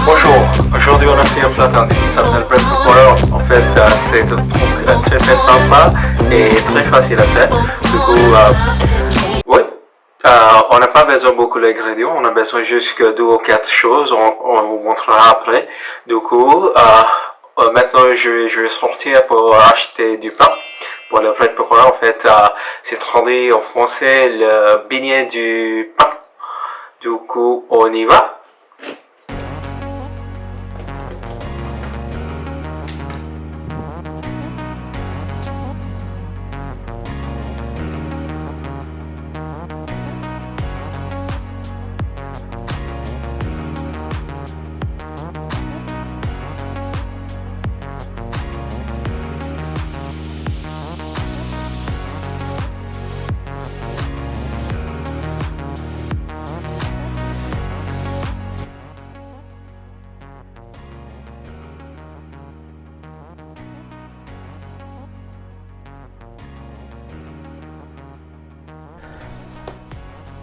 Bonjour, aujourd'hui on a fait un plat qui s'appelle Bread Pakora. En fait, c'est un truc très très sympa et très facile à faire. Du coup, oui, on n'a pas besoin beaucoup d'ingrédients, on a besoin juste que 2 ou 4 choses, on vous montrera après. Du coup, maintenant je vais sortir pour acheter du pain. Pour le Bread Pakora, en fait, c'est traduit en français le beignet du pain. Du coup, on y va.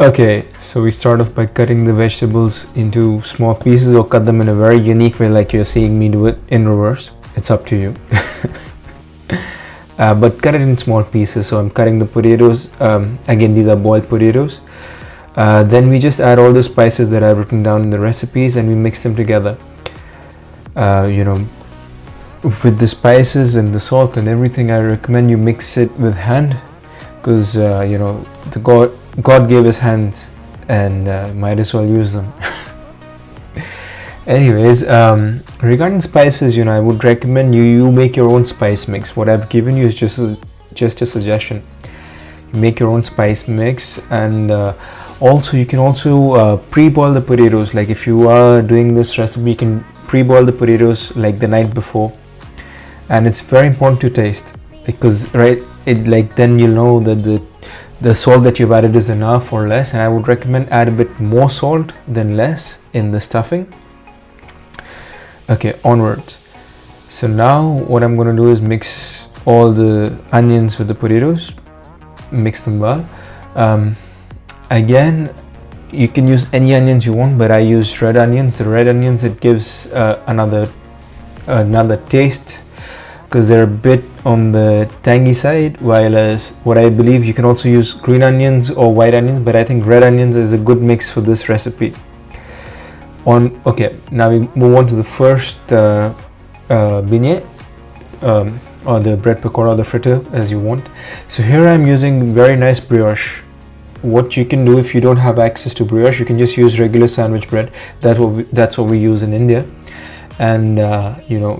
Okay, so we start off by cutting the vegetables into small pieces or cut them in a very unique way like you're seeing me do it in reverse. It's up to you. But cut it in small pieces. So I'm cutting the potatoes. Again, these are boiled potatoes. Then we just add all the spices that I've written down in the recipes and we mix them together. With the spices and the salt and everything, I recommend you mix it with hand because God gave us hands and might as well use them. Anyways, regarding spices, I would recommend you make your own spice mix. What I've given you is just a suggestion. You make your own spice mix, and also you can also pre-boil the potatoes. Like if you are doing this recipe, you can pre-boil the potatoes like the night before, and it's very important to taste because then you'll know that the salt that you've added is enough or less, and I would recommend add a bit more salt than less in the stuffing. Okay, onwards. So now what I'm going to do is mix all the onions with the potatoes, mix them well. Again, you can use any onions you want, but I use red onions. The red onions, it gives another taste because they're a bit on the tangy side, while as what I believe you can also use green onions or white onions, but I think red onions is a good mix for this recipe. Okay, now we move on to the first beignet or the bread pakora, the fritter as you want. So here I'm using very nice brioche. What you can do if you don't have access to brioche, you can just use regular sandwich bread. That's what we use in India. And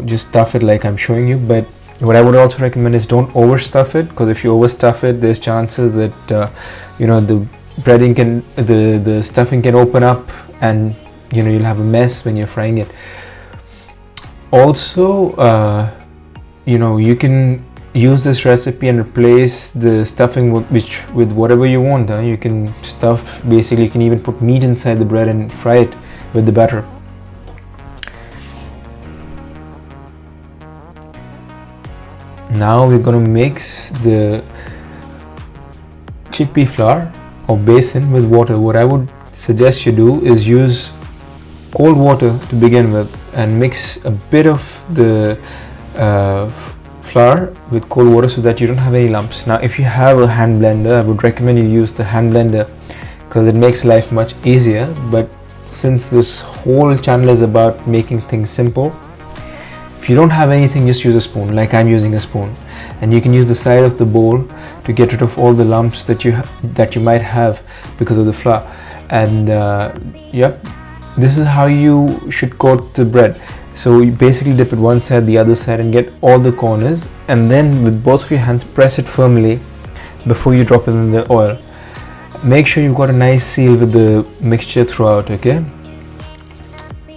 just stuff it like I'm showing you. But what I would also recommend is don't overstuff it, because if you overstuff it, there's chances that the breading the stuffing can open up, and you'll have a mess when you're frying it. Also, you can use this recipe and replace the stuffing with whatever you want. You can stuff, basically you can even put meat inside the bread and fry it with the batter. Now we're going to mix the chickpea flour or besan with water. What I would suggest you do is use cold water to begin with and mix a bit of the flour with cold water so that you don't have any lumps. Now if you have a hand blender, I would recommend you use the hand blender because it makes life much easier. But since this whole channel is about making things simple, if you don't have anything, just use a spoon, like I'm using a spoon, and you can use the side of the bowl to get rid of all the lumps that you might have because of the flour. And this is how you should coat the bread. So you basically dip it one side, the other side, and get all the corners, and then with both of your hands press it firmly before you drop it in the oil. Make sure you've got a nice seal with the mixture throughout, okay?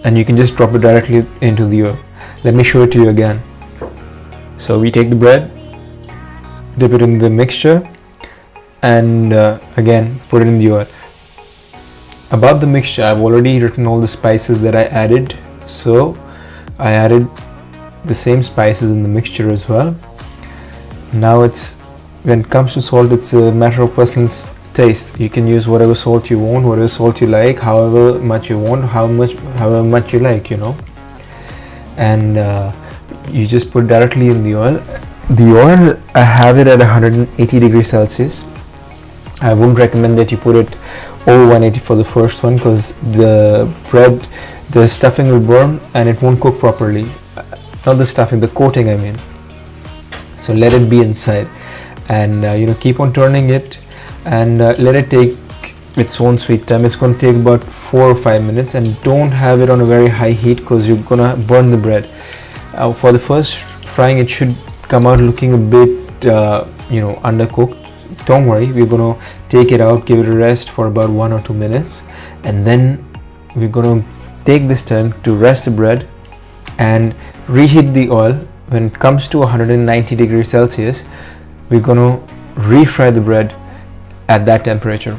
and you can just drop it directly into the oil. Let me show it to you again. So we take the bread, dip it in the mixture, and again put it in the oil. About the mixture, I've already written all the spices that I added, so I added the same spices in the mixture as well. Now when it comes to salt, it's a matter of personal taste. You can use whatever salt you want, whatever salt you like, however much you want, however much you like, and you just put directly in the oil. The oil, I have it at 180 degrees Celsius. I wouldn't recommend that you put it over 180 for the first one, because the stuffing will burn and it won't cook properly. Not the stuffing, the coating I mean. So let it be inside, and keep on turning it, and let it take its own sweet time. It's going to take about 4 or 5 minutes, and don't have it on a very high heat because you're gonna burn the bread. For the first frying, it should come out looking a bit undercooked. Don't worry, we're gonna take it out, give it a rest for about 1 or 2 minutes, and then we're gonna take this turn to rest the bread and reheat the oil. When it comes to 190 degrees Celsius, we're gonna refry the bread at that temperature.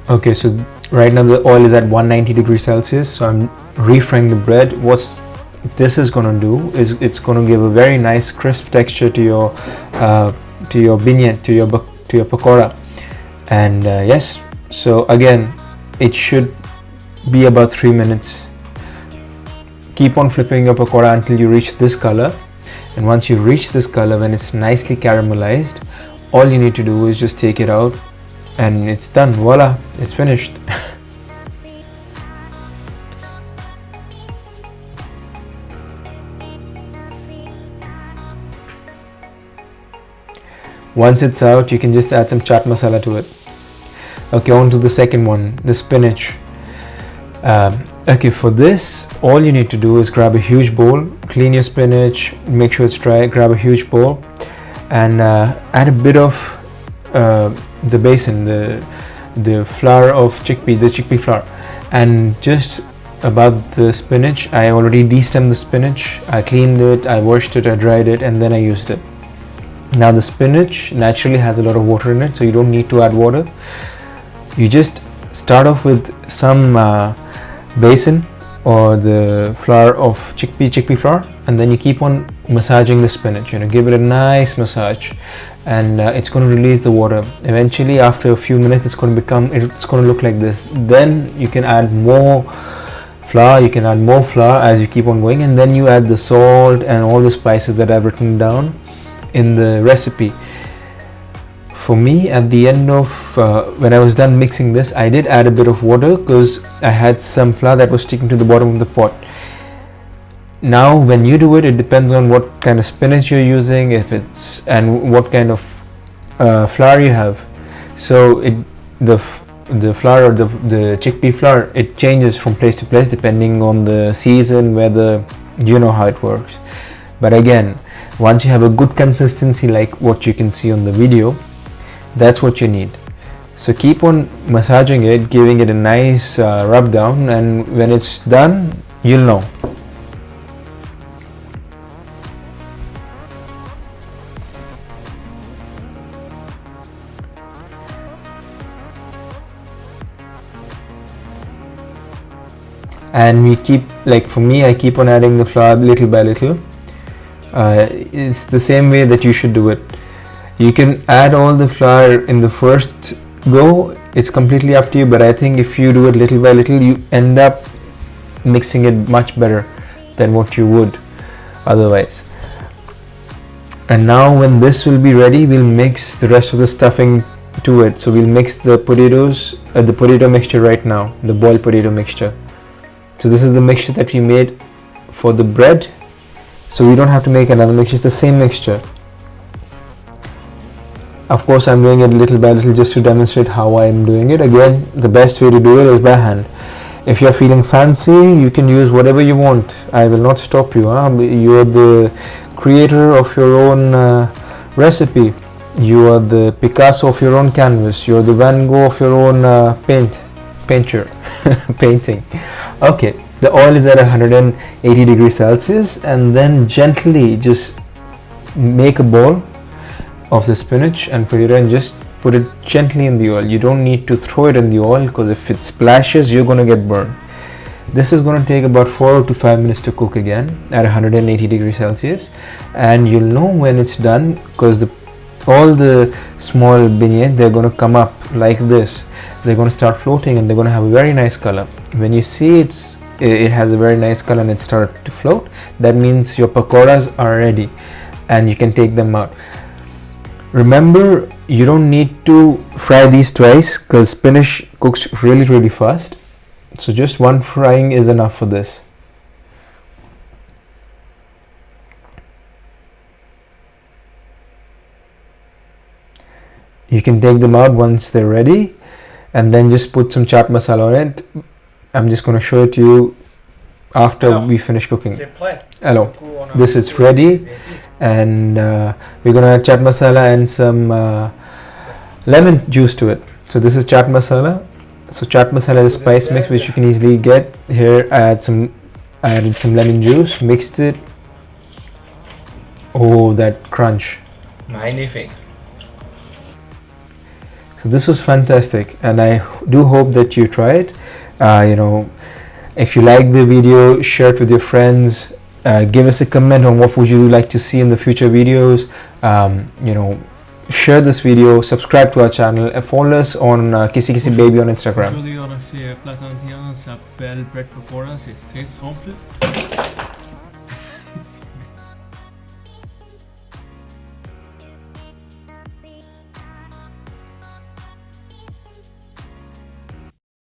Okay, so right now the oil is at 190 degrees Celsius, so I'm refrying the bread. What this is going to do is it's going to give a very nice crisp texture to your binyet, to your pakora. And yes, so again, it should be about 3 minutes. Keep on flipping your pakora until you reach this color, and once you reach this color, when it's nicely caramelized, all you need to do is just take it out and it's done. Voila, it's finished. Once it's out, you can just add some chaat masala to it. Okay, on to the second one, the spinach. Okay, for this, all you need to do is grab a huge bowl, clean your spinach, make sure it's dry, grab a huge bowl, and add a bit of the basin, the flour of chickpea, the chickpea flour, and just about the spinach. I already de-stemmed the spinach, I cleaned it, I washed it, I dried it, and then I used it. Now the spinach naturally has a lot of water in it, so you don't need to add water. You just start off with some basin or the flour of chickpea flour, and then you keep on massaging the spinach, give it a nice massage, and it's going to release the water. Eventually, after a few minutes, it's going to look like this. Then you can add more flour, as you keep on going, and then you add the salt and all the spices that I've written down in the recipe. For me, at the end of when I was done mixing this, I did add a bit of water because I had some flour that was sticking to the bottom of the pot. Now when you do it, it depends on what kind of spinach you're using, and what kind of flour you have. So the flour, or the chickpea flour, it changes from place to place depending on the season, weather, how it works. But again, once you have a good consistency like what you can see on the video, that's what you need. So keep on massaging it, giving it a nice rub down, and when it's done, you'll know. And we keep, for me, I keep on adding the flour little by little. It's the same way that you should do it. You can add all the flour in the first go, it's completely up to you, but I think if you do it little by little, you end up mixing it much better than what you would otherwise. And now when this will be ready, we'll mix the rest of the stuffing to it. So we'll mix the potatoes, the potato mixture right now, the boiled potato mixture. So this is the mixture that we made for the bread so we don't have to make another mixture. It's the same mixture. Of course, I'm doing it little by little just to demonstrate how I'm doing it. Again, the best way to do it is by hand. If you're feeling fancy, you can use whatever you want. I will not stop you. You're the creator of your own recipe. You are the Picasso of your own canvas. You're the Van Gogh of your own painter. Painting. Okay, the oil is at 180 degrees Celsius, and then gently just make a ball of the spinach and put it in. Just put it gently in the oil. You don't need to throw it in the oil, because if it splashes, you're gonna get burned. This is going to take about 4 to 5 minutes to cook again at 180 degrees Celsius, and you'll know when it's done because all the small beignets, they're going to come up like this. They're going to start floating and they're going to have a very nice color. When you see it has a very nice color and it started to float, that means your pakoras are ready and you can take them out. Remember, you don't need to fry these twice because spinach cooks really fast. So just one frying is enough for this. You can take them out once they're ready and then just put some chaat masala on it. I'm just going to show it to you after we finish cooking. Hello, this is ready, and we're going to add chaat masala and some lemon juice to it. So this is chaat masala. So chaat masala is a spice mix which you can easily get. Here I added some lemon juice, mixed it. Oh, that crunch. Magnifique. So this was fantastic, and I do hope that you try it. If you like the video, share it with your friends. Give us a comment on what would you like to see in the future videos. Share this video, subscribe to our channel, and follow us on Kisi Kisi Baby on Instagram. Aujourd'hui, on a fait un plat indien, ça s'appelle Bread Pakora, c'est très simple.